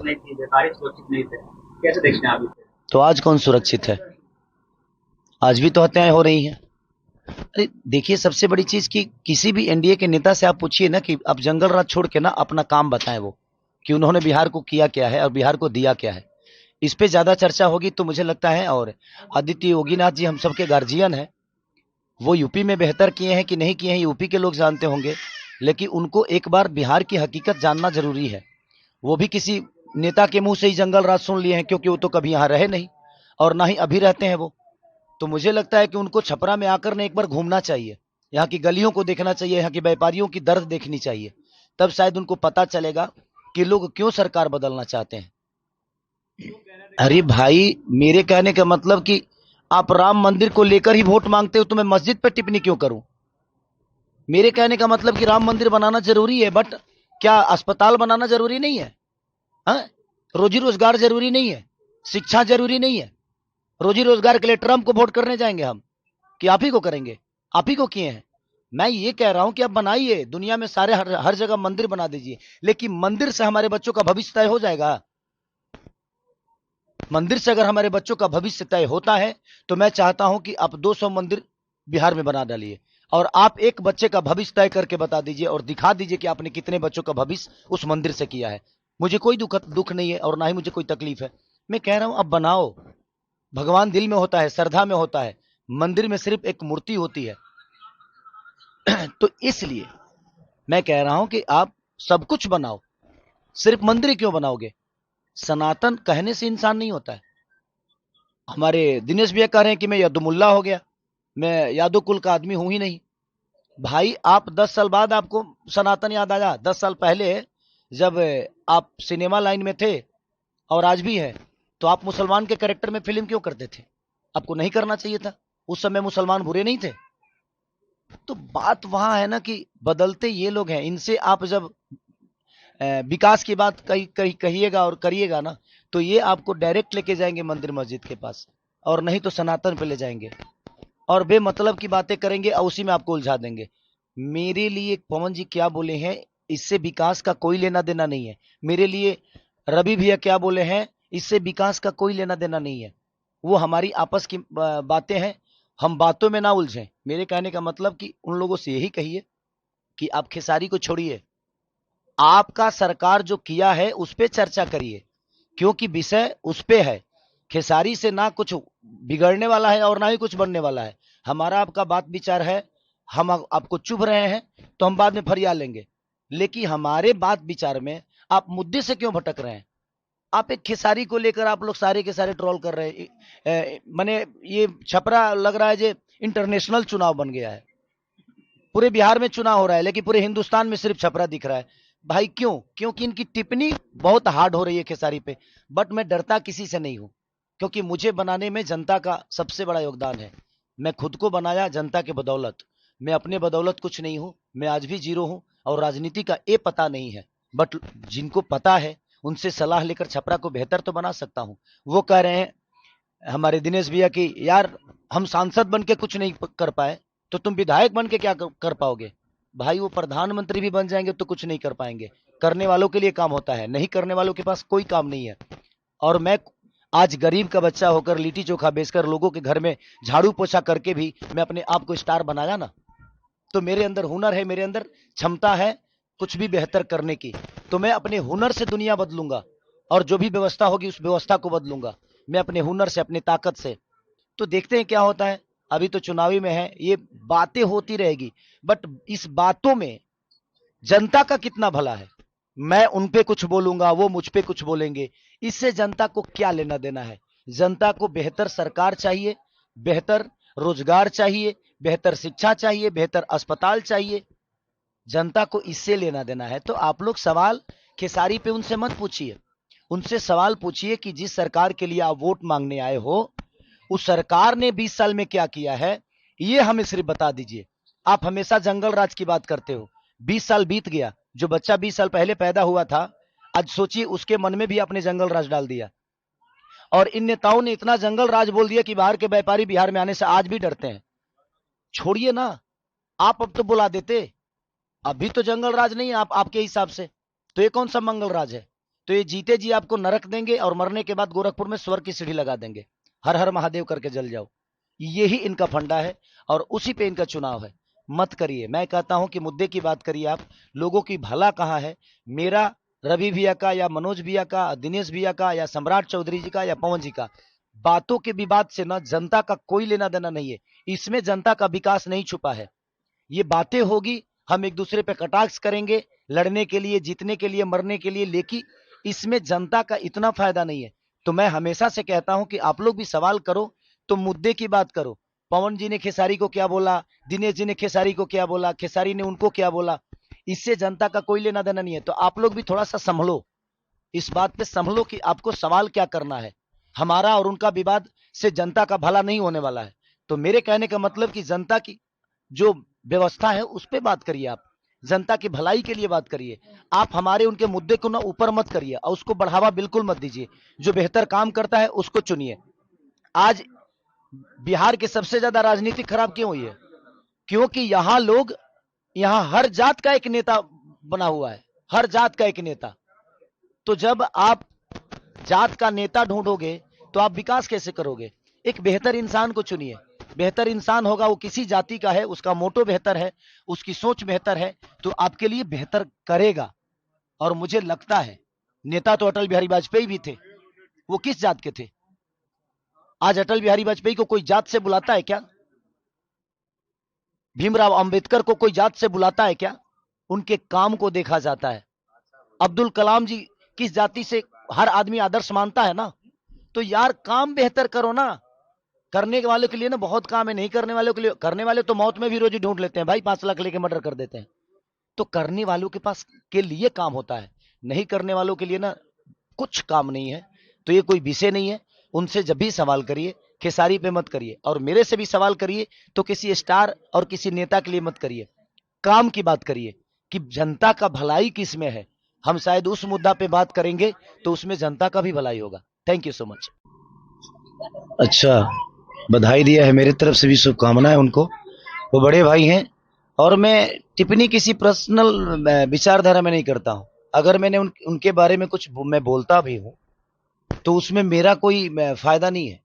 नहीं थी, व्यापारी सुरक्षित नहीं थे। कैसे देखते हैं आप इसे? तो आज कौन सुरक्षित है? आज भी तो हत्याएं हो रही हैं। अरे देखिए, सबसे बड़ी चीज कि किसी भी एनडीए के नेता से आप पूछिए ना कि आप जंगल राज छोड़ के ना अपना काम बताएं, वो कि उन्होंने बिहार को किया क्या है और बिहार को दिया क्या है। इस पे ज्यादा चर्चा होगी तो मुझे लगता है। और आदित्य योगीनाथ जी हम सबके गार्जियन हैं, वो यूपी में बेहतर किए हैं कि नहीं किए हैं यूपी के लोग जानते होंगे, लेकिन उनको एक बार बिहार की हकीकत जानना जरूरी है। वो भी किसी नेता के मुंह से ही जंगल राज सुन लिए हैं, क्योंकि वो तो कभी यहाँ रहे नहीं और ना ही अभी रहते हैं वो। तो मुझे लगता है कि उनको छपरा में आकर ने एक बार घूमना चाहिए, यहाँ की गलियों को देखना चाहिए, यहाँ के व्यापारियों की दर्द देखनी चाहिए। तब शायद उनको पता चलेगा कि लोग क्यों सरकार बदलना चाहते हैं। अरे भाई, मेरे कहने का मतलब कि आप राम मंदिर को लेकर ही वोट मांगते हो तो मैं मस्जिद पर टिप्पणी क्यों करूं? मेरे कहने का मतलब कि राम मंदिर बनाना जरूरी है, बट क्या अस्पताल बनाना जरूरी नहीं है? हाँ? रोजी रोजगार जरूरी नहीं है? शिक्षा जरूरी नहीं है? रोजी रोजगार के लिए ट्रंप को वोट करने जाएंगे हम, कि आप ही को करेंगे? आप ही को किए हैं। मैं ये कह रहा हूं कि आप बनाइए, दुनिया में सारे हर जगह मंदिर बना दीजिए, लेकिन मंदिर से हमारे बच्चों का भविष्य तय हो जाएगा? मंदिर से अगर हमारे बच्चों का भविष्य तय होता है तो मैं चाहता हूं कि आप 200 मंदिर बिहार में बना डालिए, और आप एक बच्चे का भविष्य तय करके बता दीजिए और दिखा दीजिए कि आपने कितने बच्चों का भविष्य उस मंदिर से किया है। मुझे कोई दुख नहीं है और ना ही मुझे कोई तकलीफ है। मैं कह रहा हूं अब बनाओ। भगवान दिल में होता है, श्रद्धा में होता है, मंदिर में सिर्फ एक मूर्ति होती है। तो इसलिए मैं कह रहा हूं कि आप सब कुछ बनाओ, सिर्फ मंदिर क्यों बनाओगे? सनातन कहने से इंसान नहीं होता है। हमारे दिनेश भैया कह रहे हैं कि मैं यदुमुल्ला हो गया, मैं यादव कुल का आदमी हूं ही नहीं। भाई, आप 10 साल बाद आपको सनातन याद आया? 10 साल पहले जब आप सिनेमा लाइन में थे और आज भी है, तो आप मुसलमान के कैरेक्टर में फिल्म क्यों करते थे? आपको नहीं करना चाहिए था। उस समय मुसलमान बुरे नहीं थे। तो बात वहां है ना कि बदलते ये लोग हैं। इनसे आप जब विकास की बात कहिएगा और करिएगा ना, तो ये आपको डायरेक्ट लेके जाएंगे मंदिर मस्जिद के पास, और नहीं तो सनातन पे ले जाएंगे और बेमतलब की बातें करेंगे और उसी में आपको उलझा देंगे। मेरे लिए पवन जी क्या बोले हैं, इससे विकास का कोई लेना देना नहीं है। मेरे लिए रवि भैया क्या बोले हैं, इससे विकास का कोई लेना देना नहीं है। वो हमारी आपस की बातें हैं, हम बातों में ना उलझें। मेरे कहने का मतलब कि उन लोगों से यही कहिए कि आप खेसारी को छोड़िए, आपका सरकार जो किया है उस पर चर्चा करिए, क्योंकि विषय उस पे है। खेसारी से ना कुछ बिगड़ने वाला है और ना ही कुछ बनने वाला है। हमारा आपका बात विचार है, हम आपको चुभ रहे हैं तो हम बाद में फरियाद लेंगे, लेकिन हमारे बात विचार में आप मुद्दे से क्यों भटक रहे हैं? आप एक खेसारी को लेकर आप लोग सारे के सारे ट्रोल कर रहे हैं। मैंने ये छपरा लग रहा है जो इंटरनेशनल चुनाव बन गया है। पूरे बिहार में चुनाव हो रहा है लेकिन पूरे हिंदुस्तान में सिर्फ छपरा दिख रहा है। भाई क्यों? क्योंकि इनकी टिप्पणी बहुत हार्ड हो रही है खेसारी पे। बट मैं डरता किसी से नहीं हूं, क्योंकि मुझे बनाने में जनता का सबसे बड़ा योगदान है। मैं खुद को बनाया जनता के बदौलत। मैं अपने बदौलत कुछ नहीं हूं, मैं आज भी जीरो हूं और राजनीति का ये पता नहीं है। बट जिनको पता है उनसे सलाह लेकर छपरा को बेहतर तो बना सकता हूं। वो कह रहे हैं हमारे दिनेश भैया की, यार हम सांसद बन के कुछ नहीं कर पाए तो तुम विधायक बन के क्या कर पाओगे? भाई, वो प्रधानमंत्री भी बन जाएंगे तो कुछ नहीं कर पाएंगे। करने वालों के लिए काम होता है, नहीं करने वालों के पास कोई काम नहीं है। और मैं आज गरीब का बच्चा होकर लिट्टी चोखा बेचकर लोगों के घर में झाड़ू पोछा करके भी मैं अपने आप को स्टार बनाया ना। तो मेरे अंदर हुनर है, मेरे अंदर क्षमता है कुछ भी बेहतर करने की। तो मैं अपने हुनर से दुनिया बदलूंगा, और जो भी व्यवस्था होगी उस व्यवस्था को बदलूंगा मैं अपने हुनर से, अपनी ताकत से। तो देखते हैं क्या होता है। अभी तो चुनावी में है, ये बातें होती रहेगी, बट इस बातों में जनता का कितना भला है? मैं उन पे कुछ बोलूंगा, वो मुझ पे कुछ बोलेंगे, इससे जनता को क्या लेना देना है? जनता को बेहतर सरकार चाहिए, बेहतर रोजगार चाहिए, बेहतर शिक्षा चाहिए, बेहतर अस्पताल चाहिए। जनता को इससे लेना देना है। तो आप लोग सवाल खेसारी पे उनसे मत पूछिए, उनसे सवाल पूछिए कि जिस सरकार के लिए आप वोट मांगने आए हो उस सरकार ने 20 साल में क्या किया है, ये हमें सिर्फ बता दीजिए। आप हमेशा जंगल राज की बात करते हो। 20 साल बीत गया, जो बच्चा 20 साल पहले पैदा हुआ था, आज सोचिए उसके मन में भी आपने जंगल राज डाल दिया। और इन नेताओं ने इतना जंगल राज बोल दिया कि बाहर के व्यापारी बिहार में आने से आज भी डरते हैं। छोड़िए ना, आप अब तो बुला देते। अभी तो जंगल राज नहीं है आप, आपके हिसाब से तो ये कौन सा मंगल राज है? तो ये जीते जी आपको नरक देंगे और मरने के बाद गोरखपुर में स्वर्ग की सीढ़ी लगा देंगे, हर हर महादेव करके जल जाओ। यही इनका फंडा है और उसी पे इनका चुनाव है। मत करिए, मैं कहता हूं कि मुद्दे की बात करिए आप। लोगों की भला कहाँ है, मेरा, रवि भैया का या मनोज भैया का, दिनेश भैया का या सम्राट चौधरी जी का या पवन जी का, बातों के विवाद से ना जनता का कोई लेना देना नहीं है। इसमें जनता का विकास नहीं छुपा है। ये बातें होगी, हम एक दूसरे पे कटाक्ष करेंगे, लड़ने के लिए, जीतने के लिए, मरने के लिए, लेकिन इसमें जनता का इतना फायदा नहीं है। तो मैं हमेशा से कहता हूं कि आप लोग भी सवाल करो तो मुद्दे की बात करो। पवन जी ने खेसारी को क्या बोला, दिनेश जी ने खेसारी को क्या बोला, खेसारी ने उनको क्या बोला, इससे जनता का कोई लेना देना नहीं है। तो आप लोग भी थोड़ा सा संभलो, इस बात पे संभलो कि आपको सवाल क्या करना है। हमारा और उनका विवाद से जनता का भला नहीं होने वाला है। तो मेरे कहने का मतलब कि जनता की जो व्यवस्था है उस पर बात करिए, आप जनता की भलाई के लिए बात करिए। आप हमारे उनके मुद्दे को ना ऊपर मत करिए और उसको बढ़ावा बिल्कुल मत दीजिए। जो बेहतर काम करता है उसको चुनिए। आज बिहार की सबसे ज्यादा राजनीति खराब क्यों हुई है? क्योंकि यहां लोग, यहां हर जात का एक नेता बना हुआ है, हर जात का एक नेता। तो जब आप जात का नेता ढूंढोगे तो आप विकास कैसे करोगे? एक बेहतर इंसान को चुनिए। बेहतर इंसान होगा, वो किसी जाति का है, उसका मोटो बेहतर है, उसकी सोच बेहतर है, तो आपके लिए बेहतर करेगा। और मुझे लगता है नेता तो अटल बिहारी वाजपेयी भी थे, वो किस जात के थे? आज अटल बिहारी वाजपेयी को कोई जात से बुलाता है क्या? भीमराव अंबेडकर को कोई जात से बुलाता है क्या? उनके काम को देखा जाता है। अब्दुल कलाम जी किस जाति से हर आदमी आदर्श मानता है ना। तो यार काम बेहतर करो ना। करने वालों के लिए ना बहुत काम है, नहीं करने वालों के लिए, करने वाले तो मौत में भी रोजी ढूंढ लेते हैं भाई, 5 लाख लेके मर्डर कर देते हैं। तो करने वालों के पास के लिए काम होता है, नहीं करने वालों के लिए ना कुछ काम नहीं है। तो ये कोई विषय नहीं है। उनसे जब भी सवाल करिए खेसारी पे मत करिए, और मेरे से भी सवाल करिए तो किसी स्टार और किसी नेता के लिए मत करिए। काम की बात करिए कि जनता का भलाई किस में है। हम शायद उस मुद्दा पे बात करेंगे तो उसमें जनता का भी भलाई होगा। Thank you so much. अच्छा, बधाई दिया है, मेरी तरफ से भी शुभकामनाएं उनको, वो बड़े भाई हैं। और मैं टिप्पणी किसी पर्सनल विचारधारा में नहीं करता हूं। अगर मैंने उनके बारे में कुछ मैं बोलता भी हूं तो उसमें मेरा कोई फायदा नहीं है।